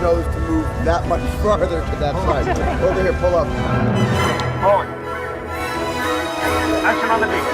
nose to move that much farther to that side. Over here, pull up. Rolling. Action on the beat.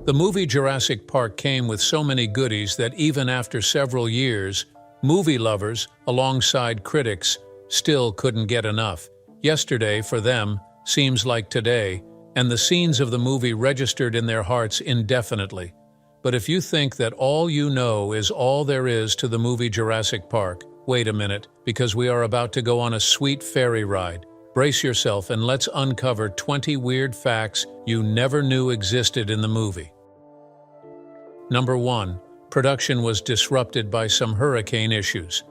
The movie Jurassic Park came with so many goodies that even after several years, movie lovers, alongside critics, still couldn't get enough. Yesterday, for them, seems like today, and the scenes of the movie registered in their hearts indefinitely. But if you think that all you know is all there is to the movie Jurassic Park, wait a minute, because we are about to go on a sweet ferry ride. Brace yourself and let's uncover 20 weird facts you never knew existed in the movie. Number 1. Production was disrupted by some hurricane issues.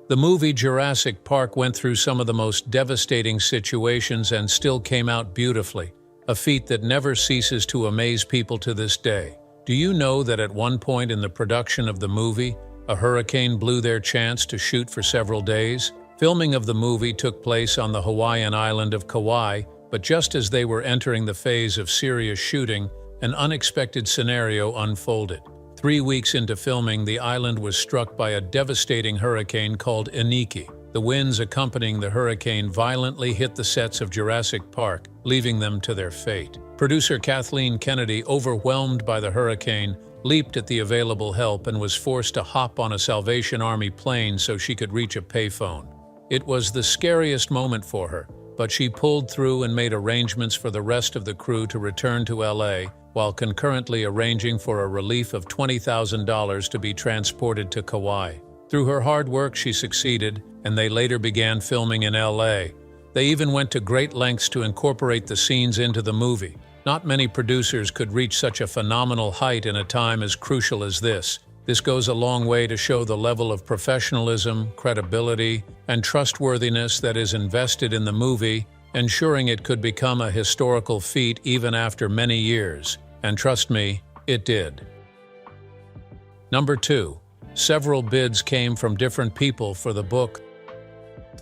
The movie Jurassic Park went through some of the most devastating situations and still came out beautifully, a feat that never ceases to amaze people to this day. Do you know that at one point in the production of the movie, a hurricane blew their chance to shoot for several days? Filming of the movie took place on the Hawaiian island of Kauai, but just as they were entering the phase of serious shooting, an unexpected scenario unfolded. 3 weeks into filming, the island was struck by a devastating hurricane called Iniki. The winds accompanying the hurricane violently hit the sets of Jurassic Park, leaving them to their fate. Producer Kathleen Kennedy, overwhelmed by the hurricane, leaped at the available help and was forced to hop on a Salvation Army plane so she could reach a payphone. It was the scariest moment for her, but she pulled through and made arrangements for the rest of the crew to return to LA, while concurrently arranging for a relief of $20,000 to be transported to Kauai. Through her hard work, she succeeded, and they later began filming in LA. They even went to great lengths to incorporate the scenes into the movie. Not many producers could reach such a phenomenal height in a time as crucial as this. This goes a long way to show the level of professionalism, credibility, and trustworthiness that is invested in the movie, ensuring it could become a historical feat even after many years. And trust me, it did. Number 2. Several bids came from different people for the book.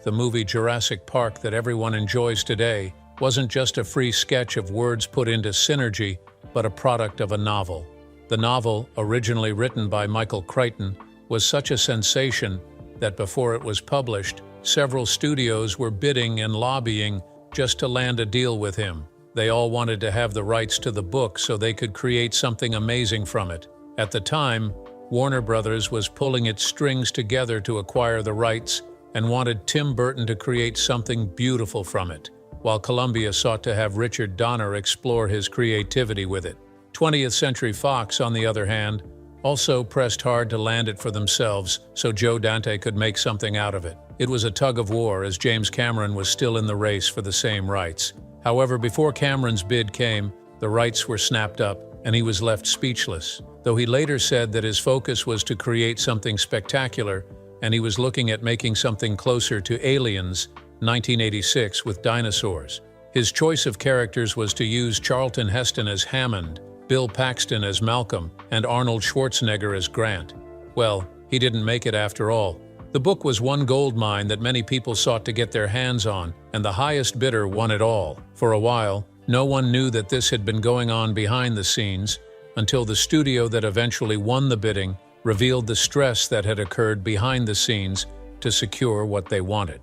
The movie Jurassic Park that everyone enjoys today wasn't just a free sketch of words put into synergy, but a product of a novel. The novel, originally written by Michael Crichton, was such a sensation that before it was published, several studios were bidding and lobbying just to land a deal with him. They all wanted to have the rights to the book so they could create something amazing from it. At the time, Warner Brothers was pulling its strings together to acquire the rights and wanted Tim Burton to create something beautiful from it, while Columbia sought to have Richard Donner explore his creativity with it. 20th Century Fox, on the other hand, also pressed hard to land it for themselves so Joe Dante could make something out of it. It was a tug of war as James Cameron was still in the race for the same rights. However, before Cameron's bid came, the rights were snapped up and he was left speechless, though he later said that his focus was to create something spectacular and he was looking at making something closer to Aliens, 1986, with dinosaurs. His choice of characters was to use Charlton Heston as Hammond, Bill Paxton as Malcolm, and Arnold Schwarzenegger as Grant. Well, he didn't make it after all. The book was one gold mine that many people sought to get their hands on, and the highest bidder won it all. For a while, no one knew that this had been going on behind the scenes, until the studio that eventually won the bidding revealed the stress that had occurred behind the scenes to secure what they wanted.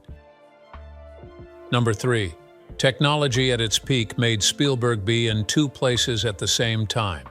Number 3. Technology at its peak made Spielberg be in 2 places at the same time.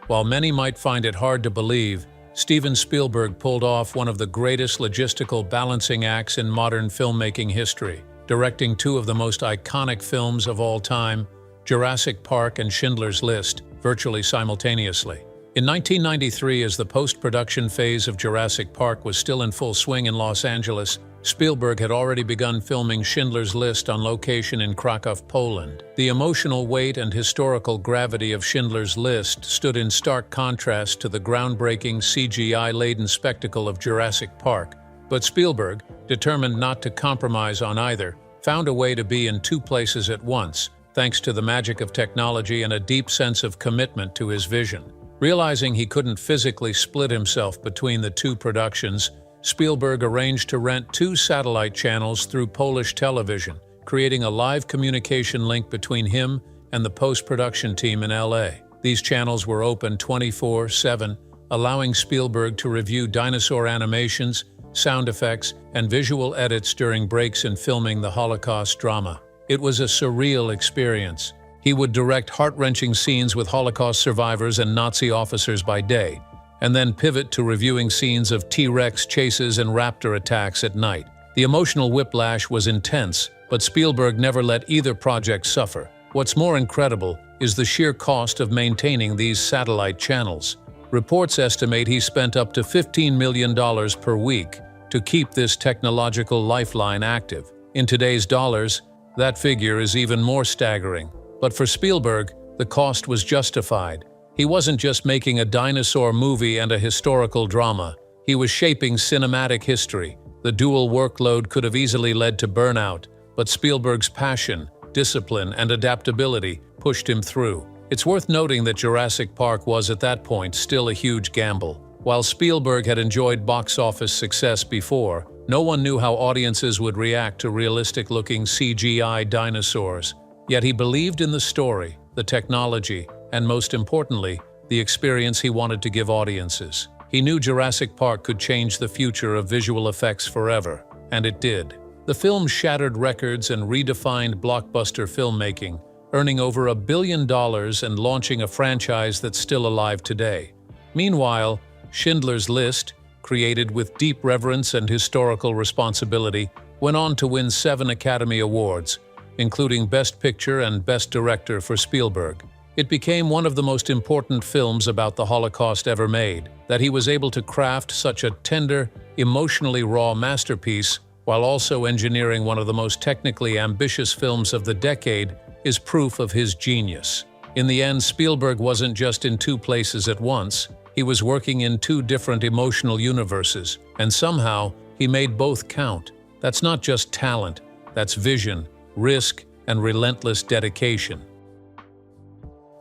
While many might find it hard to believe, Steven Spielberg pulled off one of the greatest logistical balancing acts in modern filmmaking history, directing 2 of the most iconic films of all time, Jurassic Park and Schindler's List, virtually simultaneously. In 1993, as the post-production phase of Jurassic Park was still in full swing in Los Angeles, Spielberg had already begun filming Schindler's List on location in Krakow, Poland. The emotional weight and historical gravity of Schindler's List stood in stark contrast to the groundbreaking CGI-laden spectacle of Jurassic Park, but Spielberg, determined not to compromise on either, found a way to be in 2 places at once, thanks to the magic of technology and a deep sense of commitment to his vision. Realizing he couldn't physically split himself between the 2 productions, Spielberg arranged to rent 2 satellite channels through Polish television, creating a live communication link between him and the post-production team in LA. These channels were open 24/7, allowing Spielberg to review dinosaur animations, sound effects, and visual edits during breaks in filming the Holocaust drama. It was a surreal experience. He would direct heart-wrenching scenes with Holocaust survivors and Nazi officers by day, and then pivot to reviewing scenes of T-Rex chases and raptor attacks at night. The emotional whiplash was intense, but Spielberg never let either project suffer. What's more incredible is the sheer cost of maintaining these satellite channels. Reports estimate he spent up to $15 million per week to keep this technological lifeline active. In today's dollars, that figure is even more staggering. But for Spielberg, the cost was justified. He wasn't just making a dinosaur movie and a historical drama. He was shaping cinematic history. The dual workload could have easily led to burnout, but Spielberg's passion, discipline, and adaptability pushed him through. It's worth noting that Jurassic Park was, at that point, still a huge gamble. While Spielberg had enjoyed box office success before, no one knew how audiences would react to realistic-looking CGI dinosaurs. Yet he believed in the story, the technology, and most importantly, the experience he wanted to give audiences. He knew Jurassic Park could change the future of visual effects forever, and it did. The film shattered records and redefined blockbuster filmmaking, earning over $1 billion and launching a franchise that's still alive today. Meanwhile, Schindler's List, created with deep reverence and historical responsibility, went on to win 7 Academy Awards, including Best Picture and Best Director for Spielberg. It became one of the most important films about the Holocaust ever made. That he was able to craft such a tender, emotionally raw masterpiece while also engineering one of the most technically ambitious films of the decade is proof of his genius. In the end, Spielberg wasn't just in 2 places at once. He was working in 2 different emotional universes, and somehow he made both count. That's not just talent, that's vision, risk, and relentless dedication.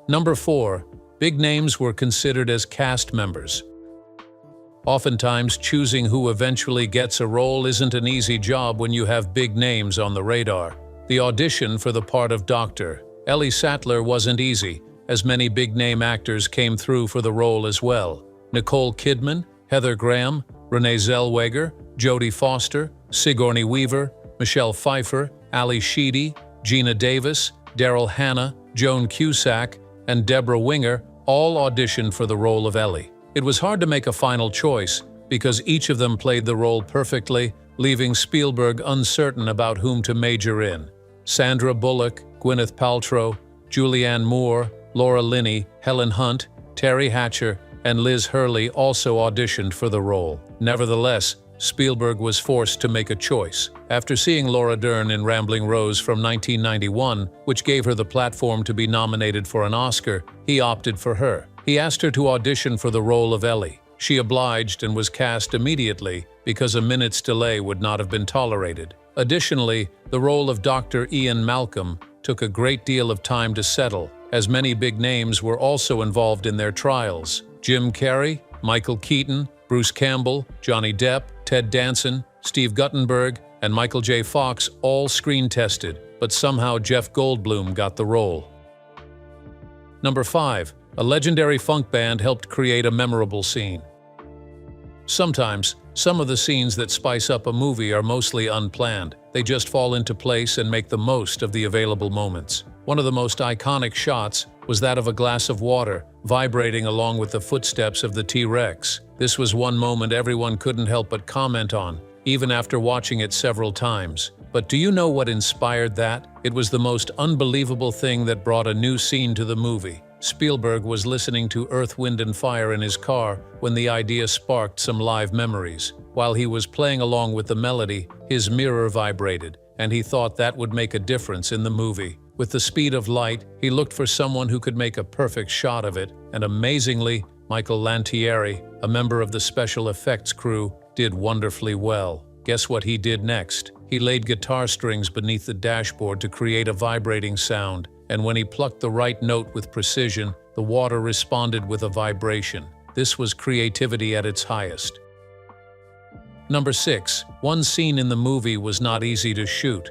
Number 4. Big names were considered as cast members. Oftentimes, choosing who eventually gets a role isn't an easy job when you have big names on the radar. The audition for the part of Dr. Ellie Sattler wasn't easy, as many big-name actors came through for the role as well. Nicole Kidman, Heather Graham, Renee Zellweger, Jodie Foster, Sigourney Weaver, Michelle Pfeiffer, Ali Sheedy, Gina Davis, Daryl Hannah, Joan Cusack, and Deborah Winger all auditioned for the role of Ellie. It was hard to make a final choice because each of them played the role perfectly, leaving Spielberg uncertain about whom to major in. Sandra Bullock, Gwyneth Paltrow, Julianne Moore, Laura Linney, Helen Hunt, Terry Hatcher, and Liz Hurley also auditioned for the role. Nevertheless, Spielberg was forced to make a choice. After seeing Laura Dern in Rambling Rose from 1991, which gave her the platform to be nominated for an Oscar, he opted for her. He asked her to audition for the role of Ellie. She obliged and was cast immediately because a minute's delay would not have been tolerated. Additionally, the role of Dr. Ian Malcolm took a great deal of time to settle, as many big names were also involved in their trials. Jim Carrey, Michael Keaton, Bruce Campbell, Johnny Depp, Ted Danson, Steve Guttenberg, and Michael J. Fox all screen-tested, but somehow Jeff Goldblum got the role. Number 5. A legendary funk band helped create a memorable scene. Sometimes, some of the scenes that spice up a movie are mostly unplanned. They just fall into place and make the most of the available moments. One of the most iconic shots was that of a glass of water vibrating along with the footsteps of the T-Rex. This was one moment everyone couldn't help but comment on, even after watching it several times. But do you know what inspired that? It was the most unbelievable thing that brought a new scene to the movie. Spielberg was listening to Earth, Wind and Fire in his car when the idea sparked some live memories. While he was playing along with the melody, his mirror vibrated, and he thought that would make a difference in the movie. With the speed of light, he looked for someone who could make a perfect shot of it, and amazingly, Michael Lantieri, a member of the special effects crew, did wonderfully well. Guess what he did next? He laid guitar strings beneath the dashboard to create a vibrating sound, and when he plucked the right note with precision, the water responded with a vibration. This was creativity at its highest. Number 6. One scene in the movie was not easy to shoot.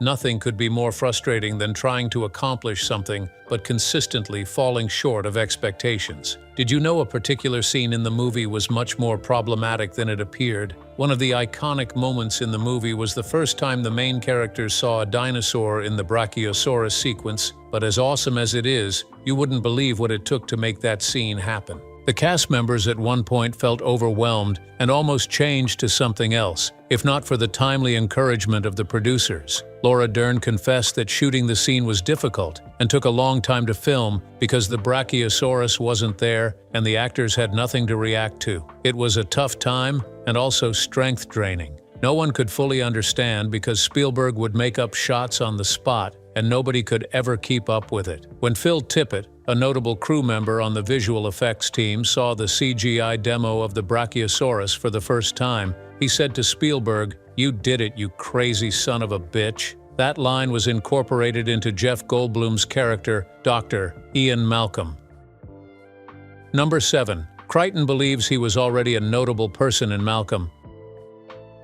Nothing could be more frustrating than trying to accomplish something but consistently falling short of expectations. Did you know a particular scene in the movie was much more problematic than it appeared? One of the iconic moments in the movie was the first time the main characters saw a dinosaur in the Brachiosaurus sequence, but as awesome as it is, you wouldn't believe what it took to make that scene happen. The cast members at one point felt overwhelmed and almost changed to something else, if not for the timely encouragement of the producers. Laura Dern confessed that shooting the scene was difficult and took a long time to film because the Brachiosaurus wasn't there and the actors had nothing to react to. It was a tough time and also strength draining. No one could fully understand because Spielberg would make up shots on the spot and nobody could ever keep up with it. When Phil Tippett, a notable crew member on the visual effects team, saw the CGI demo of the Brachiosaurus for the first time, he said to Spielberg, "You did it, you crazy son of a bitch." That line was incorporated into Jeff Goldblum's character, Dr. Ian Malcolm. Number 7. Kiteon believes he was already a notable person in Malcolm.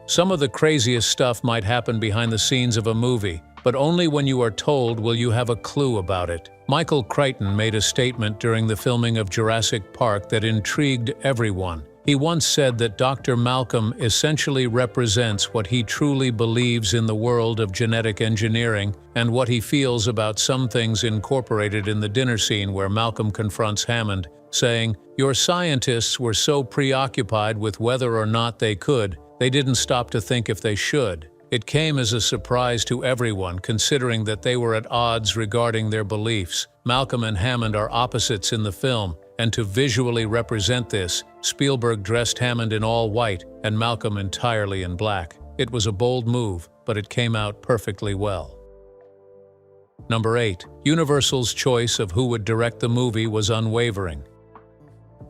Some of the craziest stuff might happen behind the scenes of a movie, but only when you are told will you have a clue about it. Michael Crichton made a statement during the filming of Jurassic Park that intrigued everyone. He once said that Dr. Malcolm essentially represents what he truly believes in the world of genetic engineering and what he feels about some things incorporated in the dinner scene where Malcolm confronts Hammond, saying, "Your scientists were so preoccupied with whether or not they could, they didn't stop to think if they should." It came as a surprise to everyone, considering that they were at odds regarding their beliefs. Malcolm and Hammond are opposites in the film, and to visually represent this, Spielberg dressed Hammond in all white and Malcolm entirely in black. It was a bold move, but it came out perfectly well. Number 8. Universal's choice of who would direct the movie was unwavering.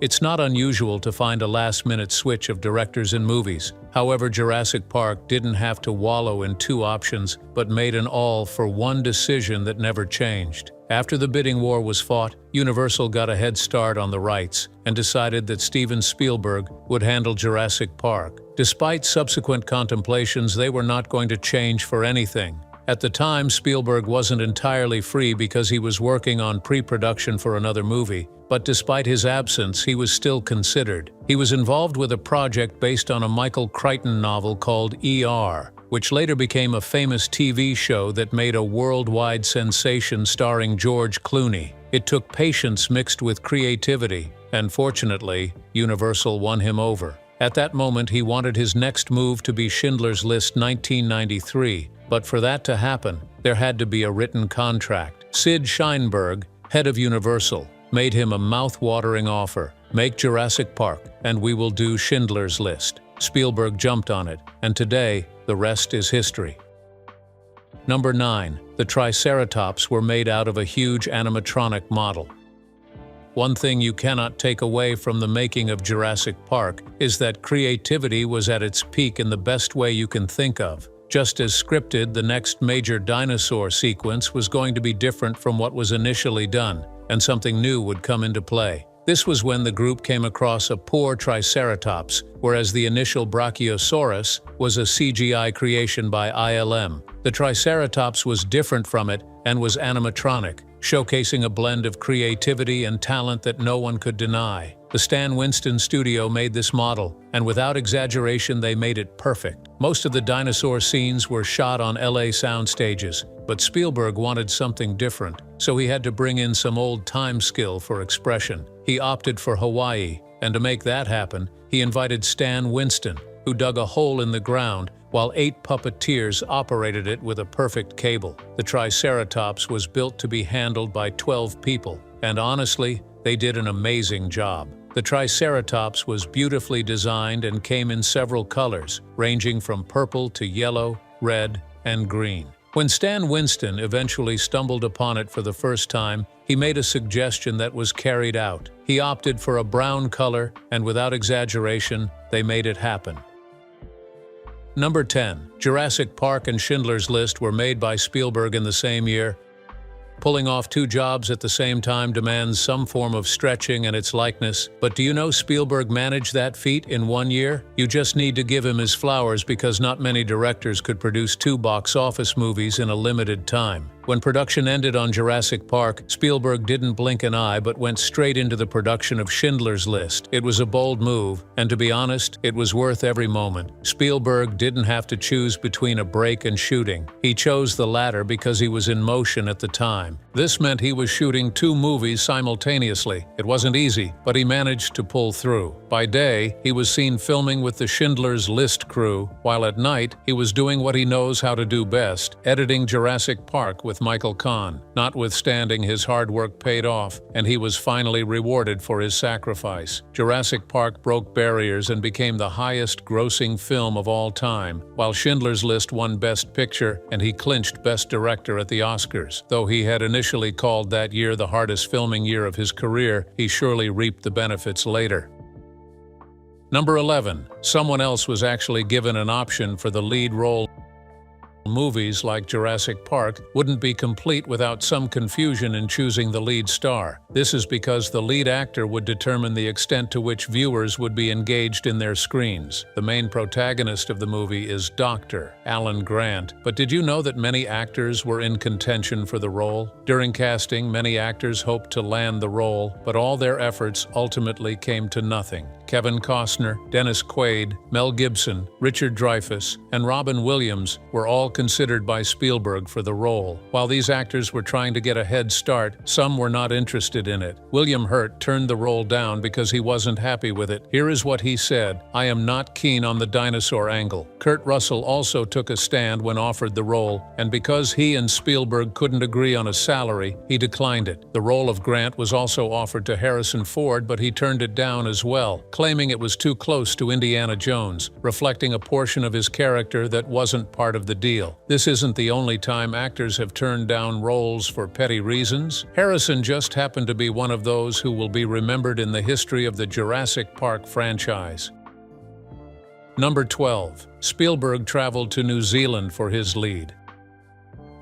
It's not unusual to find a last-minute switch of directors in movies. However, Jurassic Park didn't have to wallow in two options, but made an all-for-one decision that never changed. After the bidding war was fought, Universal got a head start on the rights and decided that Steven Spielberg would handle Jurassic Park. Despite subsequent contemplations, they were not going to change for anything. At the time, Spielberg wasn't entirely free because he was working on pre-production for another movie, but despite his absence, he was still considered. He was involved with a project based on a Michael Crichton novel called ER, which later became a famous TV show that made a worldwide sensation starring George Clooney. It took patience mixed with creativity, and fortunately, Universal won him over. At that moment, he wanted his next move to be Schindler's List 1993, but for that to happen, there had to be a written contract. Sid Sheinberg, head of Universal, made him a mouth-watering offer: "Make Jurassic Park, and we will do Schindler's List." Spielberg jumped on it, and today, the rest is history. Number 9. The Triceratops were made out of a huge animatronic model. One thing you cannot take away from the making of Jurassic Park is that creativity was at its peak in the best way you can think of. Just as scripted, the next major dinosaur sequence was going to be different from what was initially done, and something new would come into play. This was when the group came across a poor Triceratops, whereas the initial Brachiosaurus was a CGI creation by ILM. The Triceratops was different from it and was animatronic, showcasing a blend of creativity and talent that no one could deny. The Stan Winston studio made this model, and without exaggeration, they made it perfect. Most of the dinosaur scenes were shot on LA sound stages, but Spielberg wanted something different, so he had to bring in some old-time skill for expression. He opted for Hawaii, and to make that happen, he invited Stan Winston, who dug a hole in the ground, while 8 puppeteers operated it with a perfect cable. The Triceratops was built to be handled by 12 people, and honestly, they did an amazing job. The Triceratops was beautifully designed and came in several colors, ranging from purple to yellow, red, and green. When Stan Winston eventually stumbled upon it for the first time, he made a suggestion that was carried out. He opted for a brown color, and without exaggeration, they made it happen. Number 10. Jurassic Park and Schindler's List were made by Spielberg in the same year. Pulling off two jobs at the same time demands some form of stretching and its likeness, but do you know Spielberg managed that feat in 1 year? You just need to give him his flowers because not many directors could produce two box office movies in a limited time. When production ended on Jurassic Park, Spielberg didn't blink an eye but went straight into the production of Schindler's List. It was a bold move, and to be honest, it was worth every moment. Spielberg didn't have to choose between a break and shooting. He chose the latter because he was in motion at the time. This meant he was shooting two movies simultaneously. It wasn't easy, but he managed to pull through. By day, he was seen filming with the Schindler's List crew, while at night, he was doing what he knows how to do best, editing Jurassic Park with Michael Kahn. Notwithstanding, his hard work paid off, and he was finally rewarded for his sacrifice. Jurassic Park broke barriers and became the highest-grossing film of all time, while Schindler's List won Best Picture and he clinched Best Director at the Oscars. Though he had initially called that year the hardest filming year of his career, he surely reaped the benefits later. Number 11. Someone else was actually given an option for the lead role. Movies like Jurassic Park wouldn't be complete without some confusion in choosing the lead star. This is because the lead actor would determine the extent to which viewers would be engaged in their screens. The main protagonist of the movie is Dr. Alan Grant, but did you know that many actors were in contention for the role? During casting, many actors hoped to land the role, but all their efforts ultimately came to nothing. Kevin Costner, Dennis Quaid, Mel Gibson, Richard Dreyfuss, and Robin Williams were all considered by Spielberg for the role. While these actors were trying to get a head start, some were not interested in it. William Hurt turned the role down because he wasn't happy with it. Here is what he said: "I am not keen on the dinosaur angle." Kurt Russell also took a stand when offered the role, and because he and Spielberg couldn't agree on a salary, he declined it. The role of Grant was also offered to Harrison Ford, but he turned it down as well, claiming it was too close to Indiana Jones, reflecting a portion of his character that wasn't part of the deal. This isn't the only time actors have turned down roles for petty reasons. Harrison just happened to be one of those who will be remembered in the history of the Jurassic Park franchise. Number 12. Spielberg traveled to New Zealand for his lead.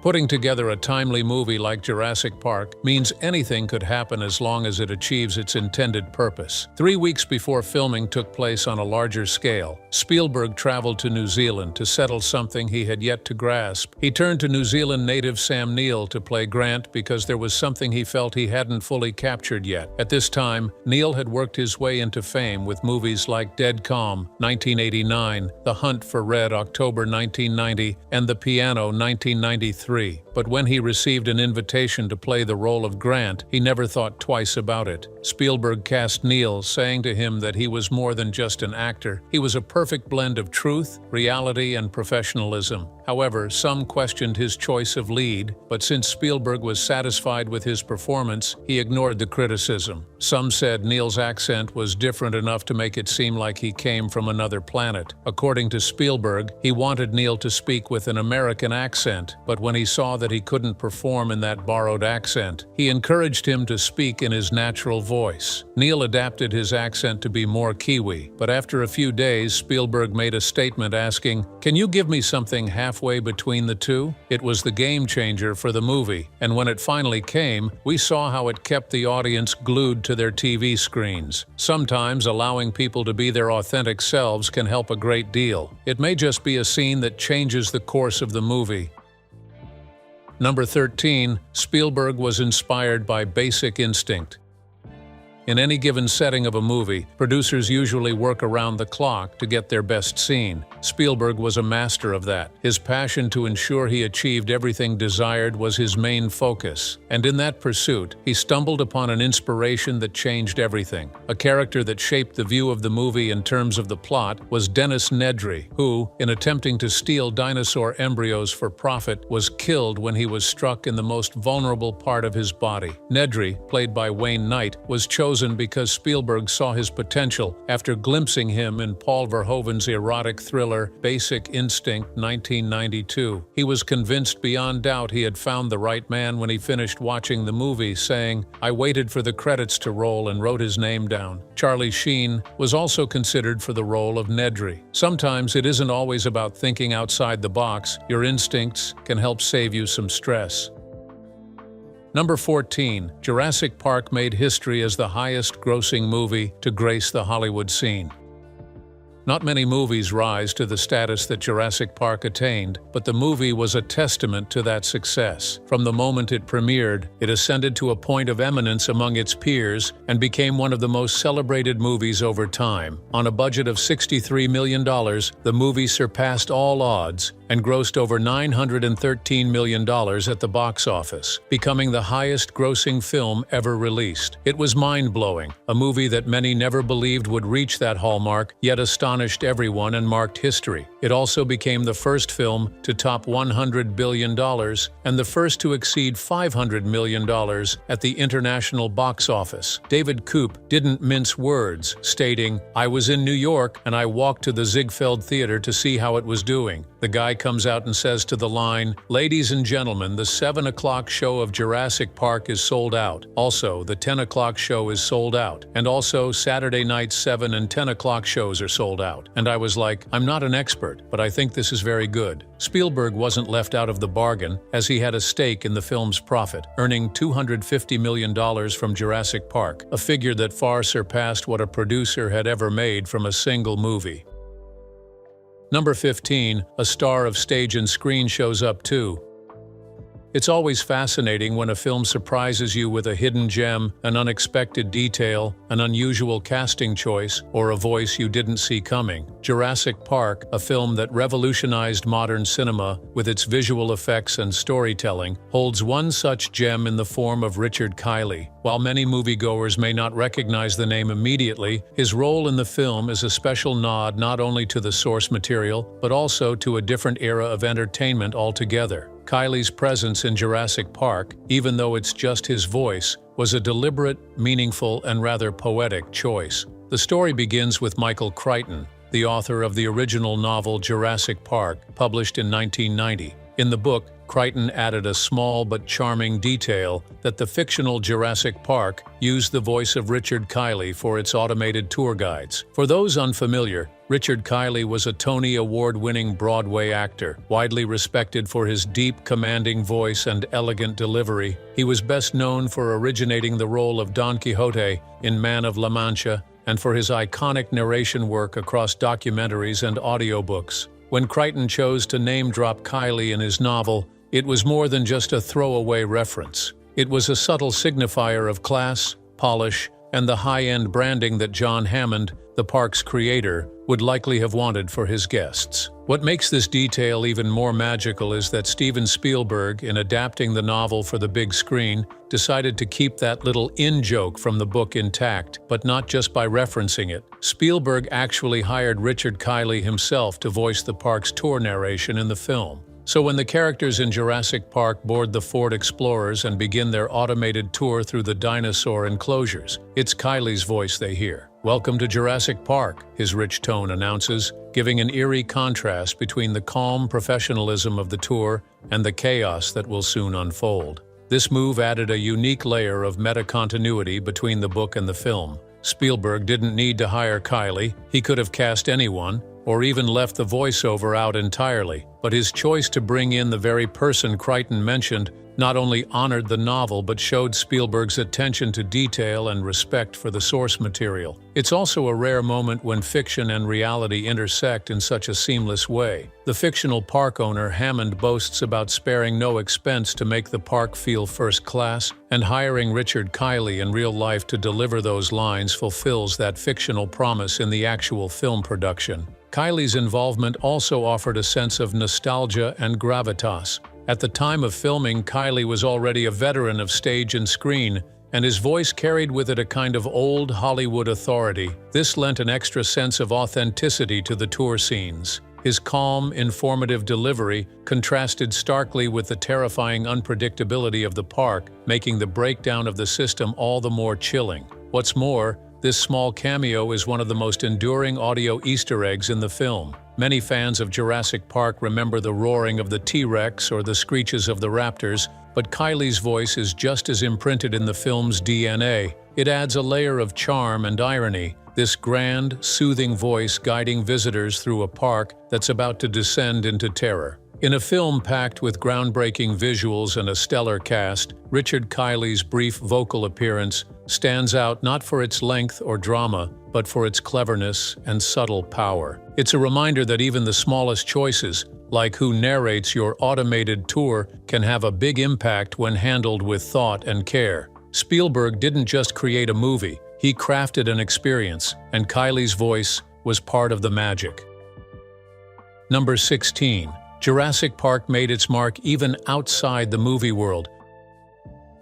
Putting together a timely movie like Jurassic Park means anything could happen as long as it achieves its intended purpose. 3 weeks before filming took place on a larger scale, Spielberg traveled to New Zealand to settle something he had yet to grasp. He turned to New Zealand native Sam Neill to play Grant because there was something he felt he hadn't fully captured yet. At this time, Neill had worked his way into fame with movies like Dead Calm, 1989, The Hunt for Red, October 1990, and The Piano, 1993. But when he received an invitation to play the role of Grant, he never thought twice about it. Spielberg cast Neill, saying to him that he was more than just an actor. He was a perfect blend of truth, reality, and professionalism. However, some questioned his choice of lead, but since Spielberg was satisfied with his performance, he ignored the criticism. Some said Neill's accent was different enough to make it seem like he came from another planet. According to Spielberg, he wanted Neill to speak with an American accent, but when he saw that he couldn't perform in that borrowed accent, he encouraged him to speak in his natural voice. Neill adapted his accent to be more Kiwi, but after a few days, Spielberg made a statement asking, "Can you give me something halfway between the two?" It was the game changer for the movie, and when it finally came, we saw how it kept the audience glued to their TV screens. Sometimes allowing people to be their authentic selves can help a great deal. It may just be a scene that changes the course of the movie. Number 13. Spielberg was inspired by basic instinct. In any given setting of a movie, producers usually work around the clock to get their best scene. Spielberg was a master of that. His passion to ensure he achieved everything desired was his main focus. And in that pursuit, he stumbled upon an inspiration that changed everything. A character that shaped the view of the movie in terms of the plot was Dennis Nedry, who, in attempting to steal dinosaur embryos for profit, was killed when he was struck in the most vulnerable part of his body. Nedry, played by Wayne Knight, was chosen because Spielberg saw his potential after glimpsing him in Paul Verhoeven's erotic thriller Basic Instinct, 1992. He was convinced beyond doubt he had found the right man when he finished watching the movie, saying, "I waited for the credits to roll and wrote his name down." Charlie Sheen was also considered for the role of Nedry. Sometimes it isn't always about thinking outside the box. Your instincts can help save you some stress. Number 14, Jurassic Park made history as the highest-grossing movie to grace the Hollywood scene. Not many movies rise to the status that Jurassic Park attained, but the movie was a testament to that success. From the moment it premiered, it ascended to a point of eminence among its peers and became one of the most celebrated movies over time. On a budget of $63 million, the movie surpassed all odds and grossed over $913 million at the box office, becoming the highest-grossing film ever released. It was mind-blowing, a movie that many never believed would reach that hallmark, yet astonished everyone and marked history. It also became the first film to top $100 billion and the first to exceed $500 million at the international box office. David Koop didn't mince words, stating, "I was in New York and I walked to the Ziegfeld Theater to see how it was doing. The guy comes out and says to the line, 'Ladies and gentlemen, the 7 o'clock show of Jurassic Park is sold out. Also, the 10 o'clock show is sold out. And also, Saturday night 7 and 10 o'clock shows are sold out.' And I was like, I'm not an expert, but I think this is very good." Spielberg wasn't left out of the bargain, as he had a stake in the film's profit, earning $250 million from Jurassic Park, a figure that far surpassed what a producer had ever made from a single movie. Number 15, a star of stage and screen shows up too. It's always fascinating when a film surprises you with a hidden gem, an unexpected detail, an unusual casting choice, or a voice you didn't see coming. Jurassic Park, a film that revolutionized modern cinema with its visual effects and storytelling, holds one such gem in the form of Richard Kiley. While many moviegoers may not recognize the name immediately, his role in the film is a special nod not only to the source material, but also to a different era of entertainment altogether. Kiley's presence in Jurassic Park, even though it's just his voice, was a deliberate, meaningful, and rather poetic choice. The story begins with Michael Crichton, the author of the original novel Jurassic Park, published in 1990. In the book, Crichton added a small but charming detail that the fictional Jurassic Park used the voice of Richard Kiley for its automated tour guides. For those unfamiliar, Richard Kiley was a Tony Award-winning Broadway actor, widely respected for his deep, commanding voice and elegant delivery. He was best known for originating the role of Don Quixote in Man of La Mancha and for his iconic narration work across documentaries and audiobooks. When Crichton chose to name-drop Kiley in his novel, it was more than just a throwaway reference. It was a subtle signifier of class, polish, and the high-end branding that John Hammond, the park's creator, would likely have wanted for his guests. What makes this detail even more magical is that Steven Spielberg, in adapting the novel for the big screen, decided to keep that little in-joke from the book intact, but not just by referencing it. Spielberg actually hired Richard Kiley himself to voice the park's tour narration in the film. So when the characters in Jurassic Park board the Ford Explorers and begin their automated tour through the dinosaur enclosures, it's Kiley's voice they hear. "Welcome to Jurassic Park," his rich tone announces, giving an eerie contrast between the calm professionalism of the tour and the chaos that will soon unfold. This move added a unique layer of meta-continuity between the book and the film. Spielberg didn't need to hire Kiley, he could have cast anyone, or even left the voiceover out entirely, but his choice to bring in the very person Crichton mentioned not only honored the novel but showed Spielberg's attention to detail and respect for the source material. It's also a rare moment when fiction and reality intersect in such a seamless way. The fictional park owner Hammond boasts about sparing no expense to make the park feel first class, and hiring Richard Kiley in real life to deliver those lines fulfills that fictional promise in the actual film production. Kiley's involvement also offered a sense of nostalgia and gravitas. At the time of filming, Kiley was already a veteran of stage and screen, and his voice carried with it a kind of old Hollywood authority. This lent an extra sense of authenticity to the tour scenes. His calm, informative delivery contrasted starkly with the terrifying unpredictability of the park, making the breakdown of the system all the more chilling. What's more, this small cameo is one of the most enduring audio Easter eggs in the film. Many fans of Jurassic Park remember the roaring of the T-Rex or the screeches of the raptors, but Kiley's voice is just as imprinted in the film's DNA. It adds a layer of charm and irony, this grand, soothing voice guiding visitors through a park that's about to descend into terror. In a film packed with groundbreaking visuals and a stellar cast, Richard Kiley's brief vocal appearance stands out not for its length or drama, but for its cleverness and subtle power. It's a reminder that even the smallest choices, like who narrates your automated tour, can have a big impact when handled with thought and care. Spielberg didn't just create a movie, he crafted an experience, and Kiley's voice was part of the magic. Number 16. Jurassic Park made its mark even outside the movie world.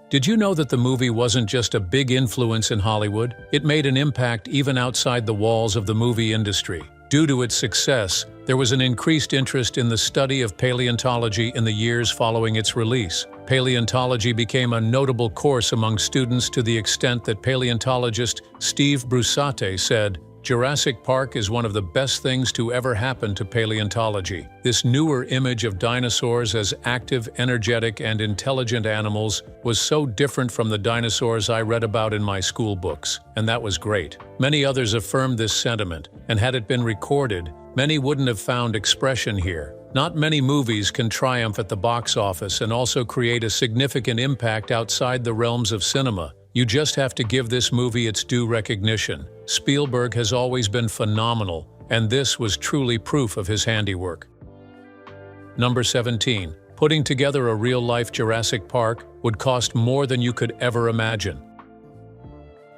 Did you know that the movie wasn't just a big influence in Hollywood? It made an impact even outside the walls of the movie industry. Due to its success, there was an increased interest in the study of paleontology in the years following its release. Paleontology became a notable course among students to the extent that paleontologist Steve Brusatte said, "Jurassic Park is one of the best things to ever happen to paleontology." This newer image of dinosaurs as active, energetic, and intelligent animals was so different from the dinosaurs I read about in my school books, and that was great. Many others affirmed this sentiment, and had it been recorded, many wouldn't have found expression here. Not many movies can triumph at the box office and also create a significant impact outside the realms of cinema. You just have to give this movie its due recognition. Spielberg has always been phenomenal, and this was truly proof of his handiwork. Number 17. Putting together a real-life Jurassic Park would cost more than you could ever imagine.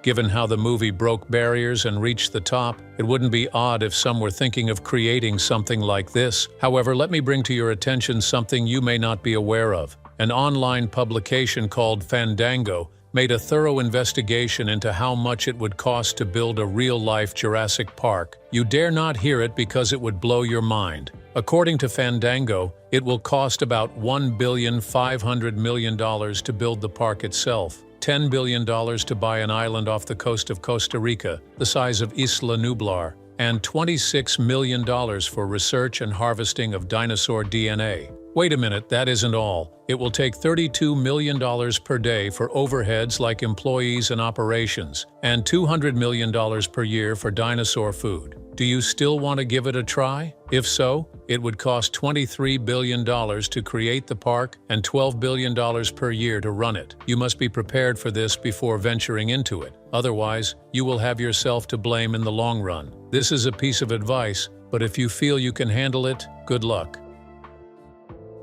Given how the movie broke barriers and reached the top, it wouldn't be odd if some were thinking of creating something like this. However, let me bring to your attention something you may not be aware of. An online publication called Fandango made a thorough investigation into how much it would cost to build a real-life Jurassic Park. You dare not hear it because it would blow your mind. According to Fandango, it will cost about $1.5 billion to build the park itself, $10 billion to buy an island off the coast of Costa Rica, the size of Isla Nublar, and $26 million for research and harvesting of dinosaur DNA. Wait a minute, that isn't all. It will take $32 million per day for overheads like employees and operations, and $200 million per year for dinosaur food. Do you still want to give it a try? If so, it would cost $23 billion to create the park and $12 billion per year to run it. You must be prepared for this before venturing into it. Otherwise, you will have yourself to blame in the long run. This is a piece of advice, but if you feel you can handle it, good luck.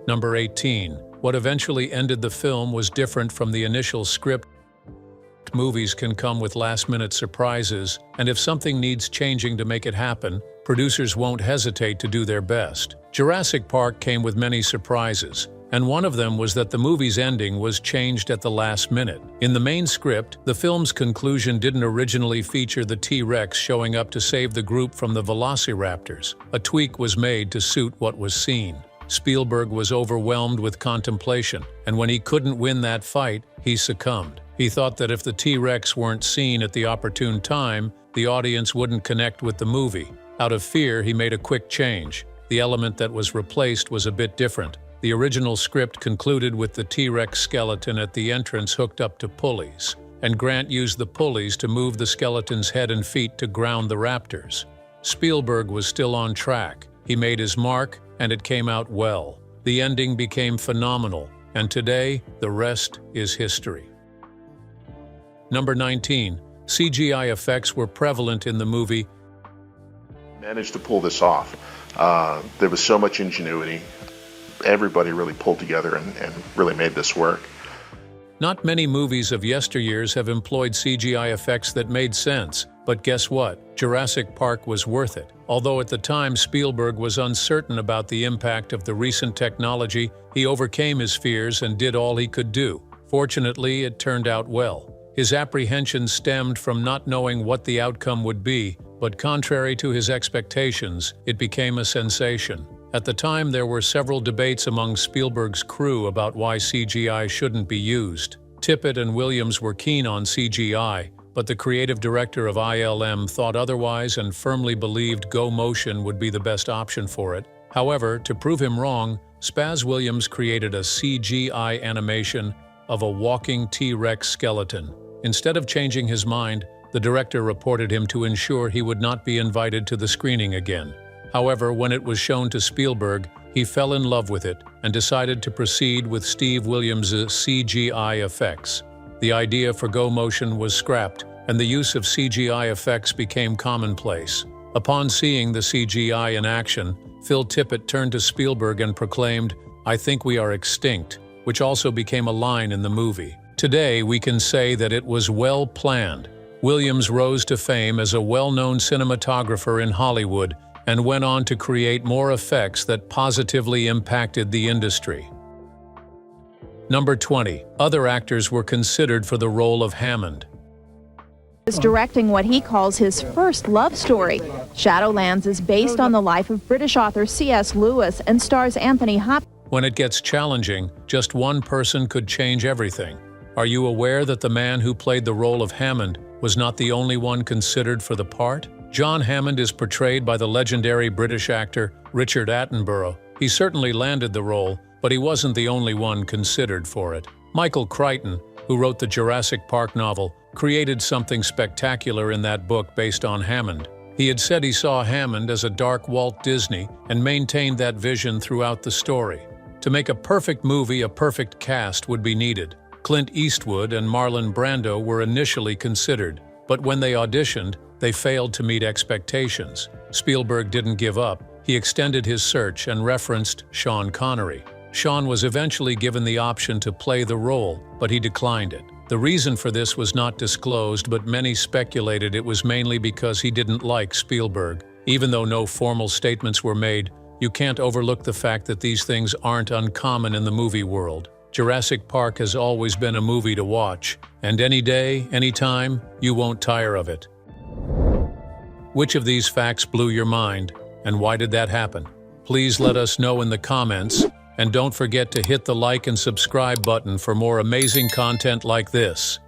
Number 18. What eventually ended the film was different from the initial script. Movies can come with last-minute surprises, and if something needs changing to make it happen, producers won't hesitate to do their best. Jurassic Park came with many surprises, and one of them was that the movie's ending was changed at the last minute. In the main script, the film's conclusion didn't originally feature the T-Rex showing up to save the group from the velociraptors. A tweak was made to suit what was seen. Spielberg was overwhelmed with contemplation, and when he couldn't win that fight, he succumbed. He thought that if the T-Rex weren't seen at the opportune time, the audience wouldn't connect with the movie. Out of fear, he made a quick change. The element that was replaced was a bit different. The original script concluded with the T-Rex skeleton at the entrance hooked up to pulleys, and Grant used the pulleys to move the skeleton's head and feet to ground the raptors. Spielberg was still on track. He made his mark, and it came out well. The ending became phenomenal, and today, the rest is history. Number 19. CGI effects were prevalent in the movie. Managed to pull this off. There was so much ingenuity. Everybody really pulled together and really made this work. Not many movies of yesteryears have employed CGI effects that made sense, but guess what? Jurassic Park was worth it. Although at the time Spielberg was uncertain about the impact of the recent technology, he overcame his fears and did all he could do. Fortunately, it turned out well. His apprehensions stemmed from not knowing what the outcome would be, but contrary to his expectations, it became a sensation. At the time, there were several debates among Spielberg's crew about why CGI shouldn't be used. Tippett and Williams were keen on CGI, but the creative director of ILM thought otherwise and firmly believed Go Motion would be the best option for it. However, to prove him wrong, Spaz Williams created a CGI animation of a walking T-Rex skeleton. Instead of changing his mind, the director reported him to ensure he would not be invited to the screening again. However, when it was shown to Spielberg, he fell in love with it and decided to proceed with Steve Williams' CGI effects. The idea for Go Motion was scrapped, and the use of CGI effects became commonplace. Upon seeing the CGI in action, Phil Tippett turned to Spielberg and proclaimed, "I think we are extinct," which also became a line in the movie. Today, we can say that it was well planned. Williams rose to fame as a well-known cinematographer in Hollywood and went on to create more effects that positively impacted the industry. Number 20. Other actors were considered for the role of Hammond. Is directing what he calls his first love story. Shadowlands is based on the life of British author C.S. Lewis and stars Anthony Hopkins. When it gets challenging, just one person could change everything. Are you aware that the man who played the role of Hammond was not the only one considered for the part? John Hammond is portrayed by the legendary British actor Richard Attenborough. He certainly landed the role, but he wasn't the only one considered for it. Michael Crichton, who wrote the Jurassic Park novel, created something spectacular in that book based on Hammond. He had said he saw Hammond as a dark Walt Disney and maintained that vision throughout the story. To make a perfect movie, a perfect cast would be needed. Clint Eastwood and Marlon Brando were initially considered, but when they auditioned, they failed to meet expectations. Spielberg didn't give up. He extended his search and referenced Sean Connery. Sean was eventually given the option to play the role, but he declined it. The reason for this was not disclosed, but many speculated it was mainly because he didn't like Spielberg. Even though no formal statements were made, you can't overlook the fact that these things aren't uncommon in the movie world. Jurassic Park has always been a movie to watch, and any day, anytime, you won't tire of it. Which of these facts blew your mind, and why did that happen? Please let us know in the comments, and don't forget to hit the like and subscribe button for more amazing content like this.